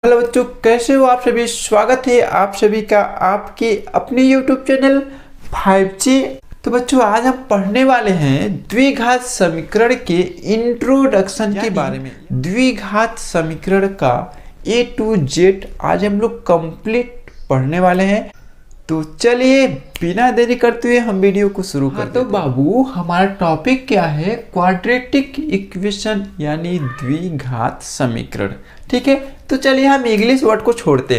Hello बच्चों, कैसे हो आप सभी। स्वागत है आप सभी का आपके अपने YouTube चैनल 5G। तो बच्चों, आज हम पढ़ने वाले हैं द्विघात समीकरण के इंट्रोडक्शन के बारे में। द्विघात समीकरण का A to Z आज हम लोग कंप्लीट पढ़ने वाले हैं। तो चलिए बिना देरी करते हुए हम वीडियो को शुरू करते हैं। तो बाबू, हमारा टॉपिक क्या है? क्वाड्रेटिक इक्वेशन यानी द्विघात समीकरण। ठीक है, तो चलिए हम इंग्लिश वर्ड को छोड़ते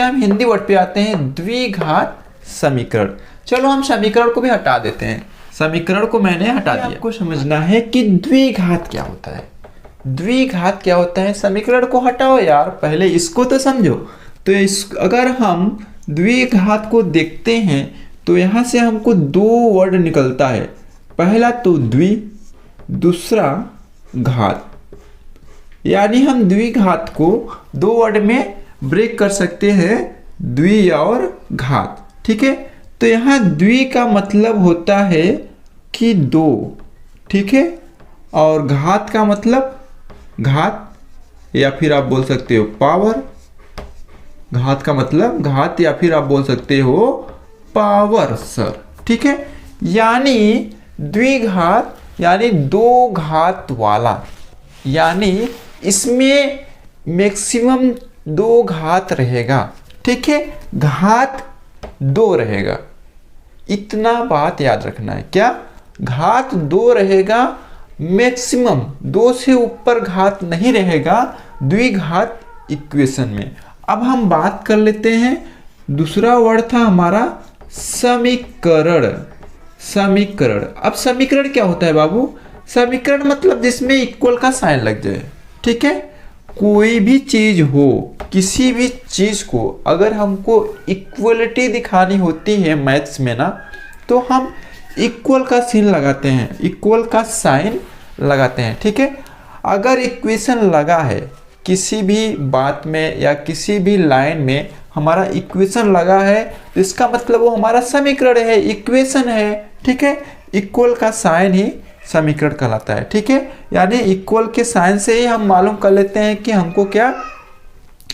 हैं, हम हिंदी वर्ड पे आते हैं, द्विघात समीकरण। चलो हम समीकरण को भी हटा देते हैं, समीकरण को मैंने हटा दिया। आपको समझना है कि द्विघात क्या होता है। द्विघात क्या होता है? समीकरण को हटाओ यार, पहले इसको तो समझो। तो अगर हम द्विघात को देखते हैं तो यहाँ से हमको दो वर्ड निकलता है। पहला तो द्वि, दूसरा घात। यानी हम द्विघात को दो वर्ड में ब्रेक कर सकते हैं, द्वि और घात। ठीक है, तो यहाँ द्वि का मतलब होता है कि दो। ठीक है, और घात का मतलब घात, या फिर आप बोल सकते हो पावर। घात का मतलब घात, या फिर आप बोल सकते हो पावर सर। ठीक है, यानी द्विघात यानी दो घात वाला, यानी इसमें मैक्सिमम दो घात रहेगा। ठीक है, घात दो रहेगा, इतना बात याद रखना है। क्या? घात दो रहेगा, मैक्सिमम दो से ऊपर घात नहीं रहेगा द्विघात इक्वेशन में। अब हम बात कर लेते हैं, दूसरा वर्ड था हमारा समीकरण। समीकरण, अब समीकरण क्या होता है बाबू? समीकरण मतलब जिसमें इक्वल का साइन लग जाए। ठीक है, कोई भी चीज हो, किसी भी चीज को अगर हमको इक्वलिटी दिखानी होती है मैथ्स में ना, तो हम इक्वल का सीन लगाते हैं, इक्वल का साइन लगाते हैं। ठीक है, अगर इक्वेशन लगा है किसी भी बात में या किसी भी लाइन में, हमारा इक्वेशन लगा है तो इसका मतलब वो हमारा समीकरण है, इक्वेशन है। ठीक है, इक्वल का साइन ही समीकरण कहलाता है। ठीक है, यानी इक्वल के साइन से ही हम मालूम कर लेते हैं कि हमको क्या,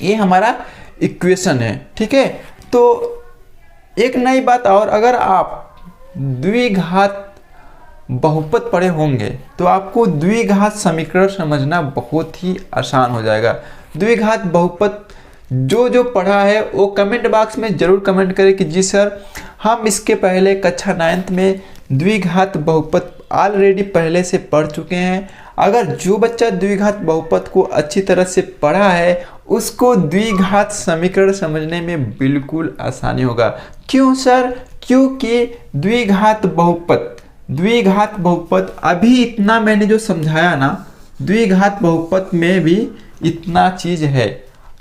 ये हमारा इक्वेशन है। ठीक है, तो एक नई बात और, अगर आप द्विघात बहुपद पढ़े होंगे तो आपको द्विघात समीकरण समझना बहुत ही आसान हो जाएगा। द्विघात बहुपद जो पढ़ा है वो कमेंट बॉक्स में जरूर कमेंट करें कि जी सर, हम इसके पहले कक्षा 9th में द्विघात बहुपद ऑलरेडी पहले से पढ़ चुके हैं। अगर जो बच्चा द्विघात बहुपद को अच्छी तरह से पढ़ा है उसको द्विघात समीकरण समझने में बिल्कुल आसानी होगा। क्यों सर? क्योंकि द्विघात बहुपद अभी इतना मैंने जो समझाया ना, द्विघात बहुपद में भी इतना चीज है।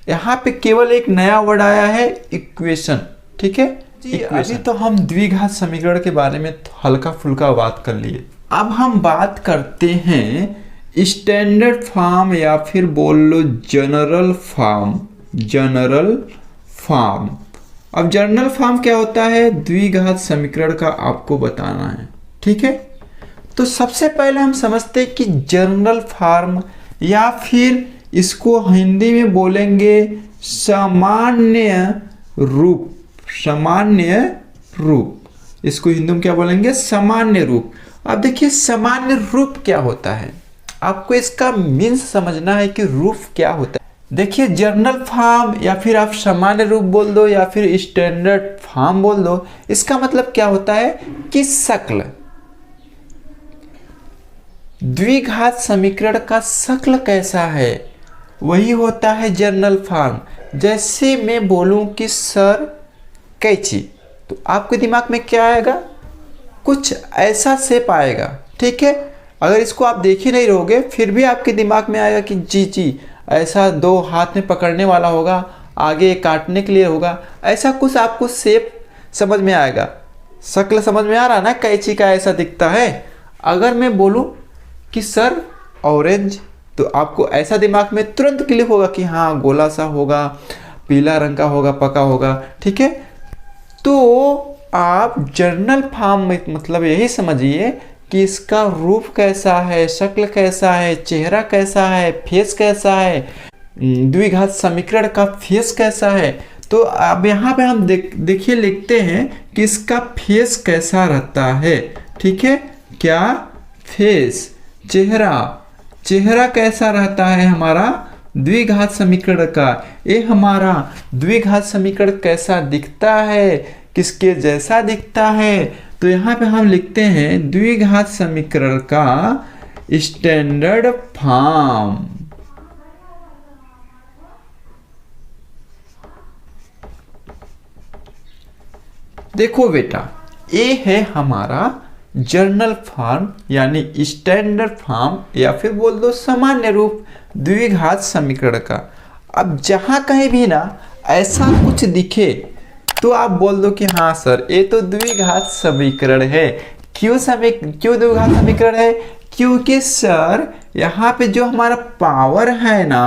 यहाँ पे केवल एक नया वर्ड आया है, इक्वेशन। ठीक है जी, अभी तो हम द्विघात समीकरण के बारे में हल्का फुल्का बात कर लिए। अब हम बात करते हैं स्टैंडर्ड फॉर्म, या फिर बोल लो जनरल फॉर्म। जनरल फॉर्म, अब जनरल फॉर्म क्या होता है द्विघात समीकरण का, आपको बताना है। ठीक है, तो सबसे पहले हम समझते हैं कि जनरल फॉर्म, या फिर इसको हिंदी में बोलेंगे सामान्य रूप। सामान्य रूप, इसको हिंदी में क्या बोलेंगे? सामान्य रूप। अब देखिए सामान्य रूप क्या होता है, आपको इसका मीन्स समझना है कि रूप क्या होता है। देखिए जनरल फॉर्म, या फिर आप सामान्य रूप बोल दो, या फिर स्टैंडर्ड फॉर्म बोल दो, इसका मतलब क्या होता है कि शक्ल। द्विघात समीकरण का शक्ल कैसा है, वही होता है जनरल फॉर्म। जैसे मैं बोलूं कि सर कैंची, तो आपके दिमाग में क्या आएगा? कुछ ऐसा शेप आएगा। ठीक है, अगर इसको आप देख ही नहीं रहोगे फिर भी आपके दिमाग में आएगा कि जी ऐसा दो हाथ में पकड़ने वाला होगा, आगे काटने के लिए होगा, ऐसा कुछ आपको शेप समझ में आएगा। शक्ल समझ में आ रहा ना, कैंची का ऐसा दिखता है। अगर मैं बोलूं कि सर ऑरेंज, तो आपको ऐसा दिमाग में तुरंत क्लिक होगा कि हाँ गोला सा होगा, पीला रंग का होगा, पका होगा। ठीक है, तो आप जनरल फॉर्म में मतलब यही समझिए कि इसका रूप कैसा है, शक्ल कैसा है, चेहरा कैसा है, फेस कैसा है, द्विघात समीकरण का फेस कैसा है। तो अब यहाँ पे हम देखिए लिखते हैं कि इसका फेस कैसा रहता है। ठीक है, क्या फेस, चेहरा कैसा रहता है हमारा द्विघात समीकरण का। ये हमारा द्विघात समीकरण कैसा दिखता है, किसके जैसा दिखता है। तो यहाँ पे हम लिखते हैं द्विघात समीकरण का स्टैंडर्ड फॉर्म। देखो बेटा, ये है हमारा जर्नल फॉर्म यानी स्टैंडर्ड फॉर्म या फिर बोल दो सामान्य रूप द्विघात समीकरण का। अब जहां कहीं भी ना ऐसा कुछ दिखे तो आप बोल दो कि हाँ सर ये तो द्विघात समीकरण है। क्यों द्विघात समीकरण है? क्योंकि सर यहाँ पे जो हमारा पावर है ना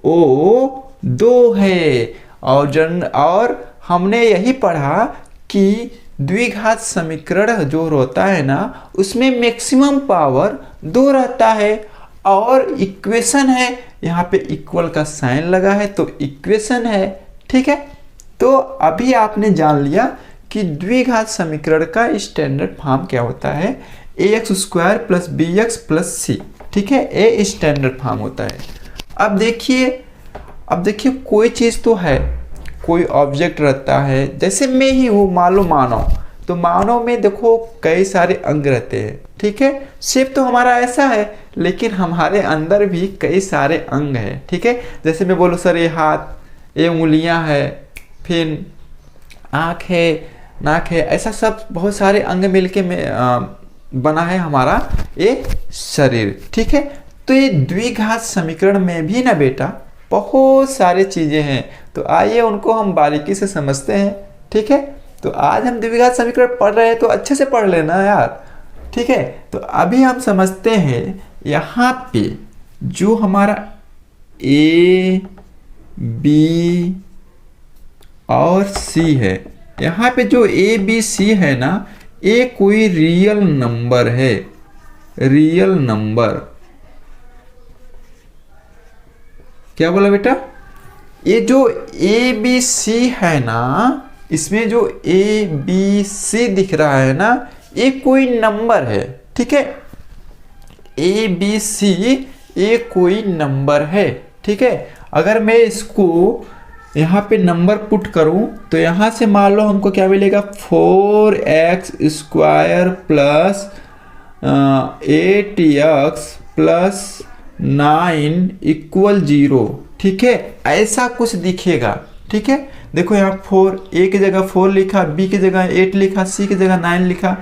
वो 2 है और हमने यही पढ़ा कि द्विघात समीकरण जो होता है ना उसमें मैक्सिमम पावर 2 रहता है। और इक्वेशन है, यहाँ पे इक्वल का साइन लगा है तो इक्वेशन है। ठीक है, तो अभी आपने जान लिया कि द्विघात समीकरण का स्टैंडर्ड फॉर्म क्या होता है, ax² + bx + c। ठीक है, ये स्टैंडर्ड फॉर्म होता है। अब देखिए कोई चीज़ तो है, कोई ऑब्जेक्ट रहता है, जैसे मैं ही हूँ मान लो मानव, तो मानव में देखो कई सारे अंग रहते हैं। ठीक है, शेप तो हमारा ऐसा है लेकिन हमारे अंदर भी कई सारे अंग हैं। ठीक है, जैसे मैं बोलूँ सर ये हाथ, ये उंगलियां है, फिर आँख है, नाक है, ऐसा सब बहुत सारे अंग मिलके बना है हमारा ये शरीर। ठीक है, तो ये द्विघात समीकरण में भी ना बेटा बहुत सारे चीजें हैं, तो आइए उनको हम बारीकी से समझते हैं। ठीक है, तो आज हम द्विघात समीकरण पढ़ रहे हैं तो अच्छे से पढ़ लेना यार। ठीक है, तो अभी हम समझते हैं यहाँ पे जो हमारा A, B और C है, यहाँ पे जो A, B, C है ना ये कोई रियल नंबर है, रियल नंबर। क्या बोला बेटा? ये जो A, B, C है ना इसमें जो A, B, C दिख रहा है ना ये कोई नंबर है। ठीक है, A, B, C ये कोई नंबर है। ठीक है, अगर मैं इसको यहाँ पे नंबर पुट करूँ तो यहाँ से मान लो हमको क्या मिलेगा 4x² + 8x + 9 = 0। ठीक है, ऐसा कुछ दिखेगा। ठीक है, देखो यहाँ 4, A की जगह 4 लिखा, B की जगह 8 लिखा, C की जगह 9 लिखा,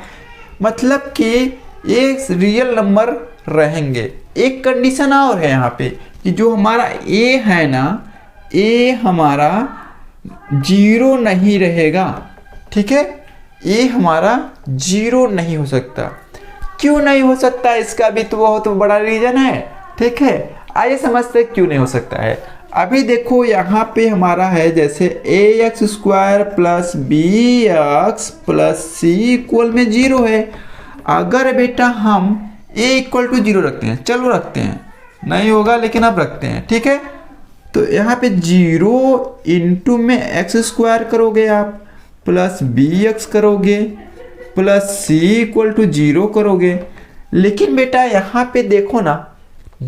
मतलब कि ये रियल नंबर रहेंगे। एक कंडीशन और है यहाँ पे कि जो हमारा A है ना A हमारा 0 नहीं रहेगा। ठीक है, A हमारा 0 नहीं हो सकता। क्यों नहीं हो सकता इसका भी तो बहुत बड़ा रीजन है। ठीक है, आइए समझते हैं क्यों नहीं हो सकता है। अभी देखो यहाँ पे हमारा है जैसे ax² + bx + c = 0 है। अगर बेटा हम a = 0 रखते हैं, चलो रखते हैं, नहीं होगा लेकिन अब रखते हैं। ठीक है, तो यहाँ पे 0 इंटू में x² करोगे आप प्लस bx करोगे प्लस c = 0 करोगे। लेकिन बेटा यहाँ पे देखो ना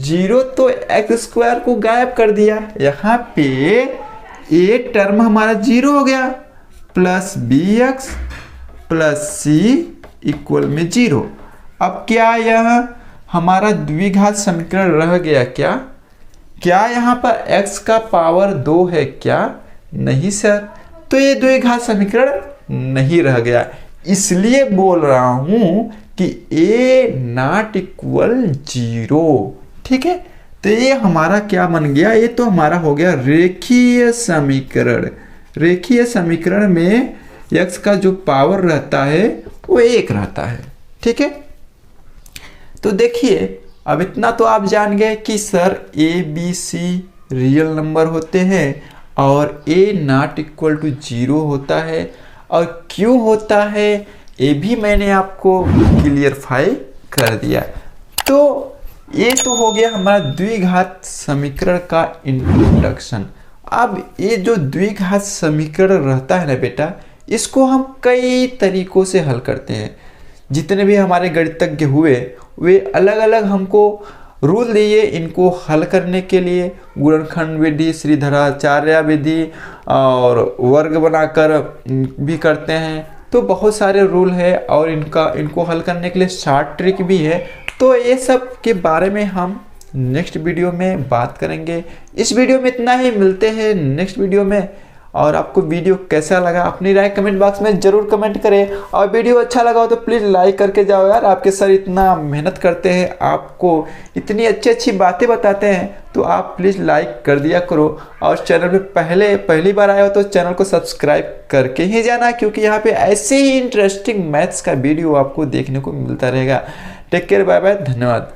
0 तो x² को गायब कर दिया, यहाँ पे a टर्म हमारा 0 हो गया प्लस bx प्लस c = 0। अब क्या यह हमारा द्विघात समीकरण रह गया क्या? क्या यहाँ पर x का पावर 2 है क्या? नहीं सर, तो ये द्विघात समीकरण नहीं रह गया। इसलिए बोल रहा हूं कि a ≠ 0। ठीक है, तो ये हमारा क्या बन गया? ये तो हमारा हो गया रेखीय समीकरण। रेखीय समीकरण में x का जो पावर रहता है वो 1 रहता है। ठीक है, तो देखिए अब इतना तो आप जान गए कि sir a, b, c real number होते हैं और a ≠ 0 होता है। और क्यों होता है ये भी मैंने आपको क्लियरफाई कर दिया। तो ये तो हो गया हमारा द्विघात समीकरण का इंट्रोडक्शन। अब ये जो द्विघात समीकरण रहता है ना बेटा, इसको हम कई तरीकों से हल करते हैं। जितने भी हमारे गणितज्ञ हुए वे अलग अलग हमको रूल दिए इनको हल करने के लिए। गुणनखंड विधि, श्रीधराचार्य विधि और वर्ग बनाकर भी करते हैं। तो बहुत सारे रूल है और इनको हल करने के लिए शॉर्ट ट्रिक भी है। तो ये सब के बारे में हम नेक्स्ट वीडियो में बात करेंगे। इस वीडियो में इतना ही, मिलते हैं नेक्स्ट वीडियो में। और आपको वीडियो कैसा लगा अपनी राय कमेंट बॉक्स में ज़रूर कमेंट करें। और वीडियो अच्छा लगा हो तो प्लीज़ लाइक करके जाओ यार। आपके सर इतना मेहनत करते हैं, आपको इतनी अच्छी बातें बताते हैं, तो आप प्लीज़ लाइक कर दिया करो। और चैनल पे पहली बार आए हो तो चैनल को सब्सक्राइब करके ही जाना, क्योंकि यहाँ पे ऐसे ही इंटरेस्टिंग मैथ्स का वीडियो आपको देखने को मिलता रहेगा। टेक केयर, बाय बाय, धन्यवाद।